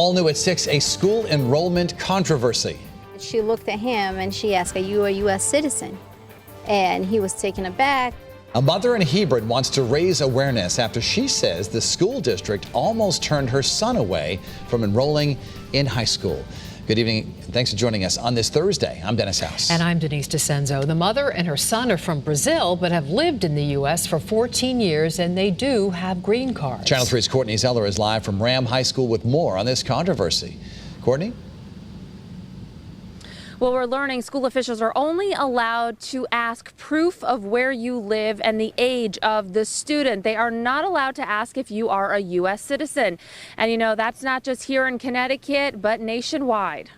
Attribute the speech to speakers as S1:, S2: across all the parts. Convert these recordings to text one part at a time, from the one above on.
S1: All new at 6, a school enrollment controversy.
S2: She looked at him and she asked, "Are you a U.S. citizen?" And he was taken aback.
S1: A mother in Hebron wants to raise awareness after she says the school district almost turned her son away from enrolling in high school. Good evening. Thanks for joining us on this Thursday. I'm Dennis House.
S3: And I'm Denise DeCenzo. The mother and her son are from Brazil, but have lived in the U.S. for 14 years, and they do have green cards.
S1: Channel 3's Courtney Zeller is live from Ram High School with more on this controversy. Courtney?
S4: Well, we're learning school officials are only allowed to ask proof of where you live and the age of the student. They are not allowed to ask if you are a U.S. citizen. And you know, that's not just here in Connecticut, but nationwide.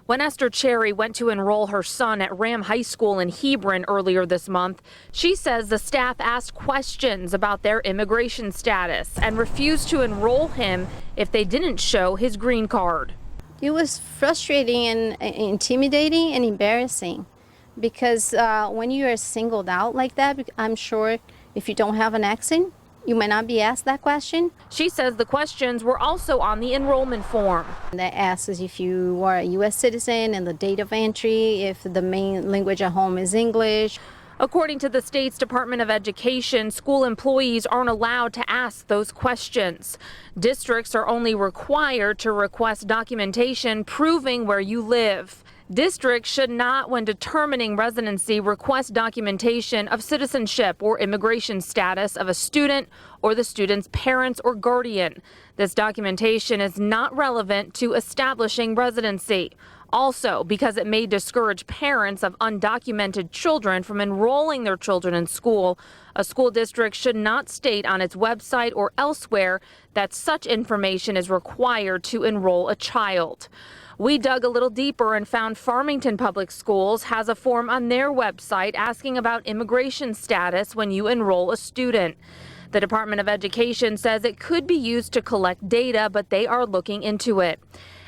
S4: When Esther Cherry went to enroll her son at Ram High School in Hebron earlier this month, she says the staff asked questions about their immigration status and refused to enroll him if they didn't show his green card.
S2: It was frustrating and intimidating and embarrassing because when you are singled out like that, I'm sure if you don't have an accent, you might not be asked that question.
S4: She says the questions were also on the enrollment form.
S2: That asks if you are a U.S. citizen and the date of entry, if the main language at home is English.
S4: According to the state's Department of Education, school employees aren't allowed to ask those questions. Districts are only required to request documentation proving where you live. Districts should not, when determining residency, request documentation of citizenship or immigration status of a student or the student's parents or guardian. This documentation is not relevant to establishing residency. Also, because it may discourage parents of undocumented children from enrolling their children in school, a school district should not state on its website or elsewhere that such information is required to enroll a child. We dug a little deeper and found Farmington Public Schools has a form on their website asking about immigration status when you enroll a student. The Department of Education says it could be used to collect data, but they are looking into it.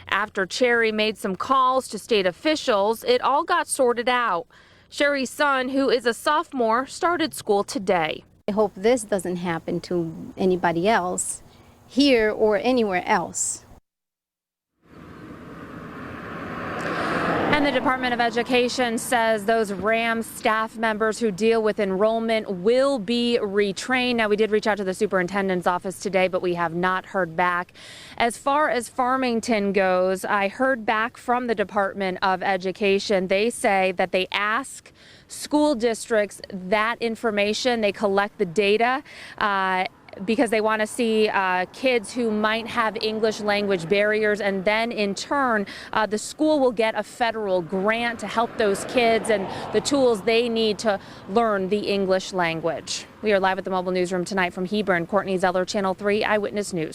S4: After Cherry made some calls to state officials, it all got sorted out. Sherry's son, who is a sophomore, started school today.
S2: I hope this doesn't happen to anybody else here or anywhere else.
S4: And the Department of Education says those RAM staff members who deal with enrollment will be retrained. Now, we did reach out to the superintendent's office today, but we have not heard back. As far as Farmington goes, I heard back from the Department of Education. They say that they ask school districts that information. They collect the data because they want to see kids who might have English language barriers, and then in turn the school will get a federal grant to help those kids and the tools they need to learn the English language. We are live at the mobile newsroom tonight from Hebron. Courtney Zeller, Channel 3 Eyewitness News.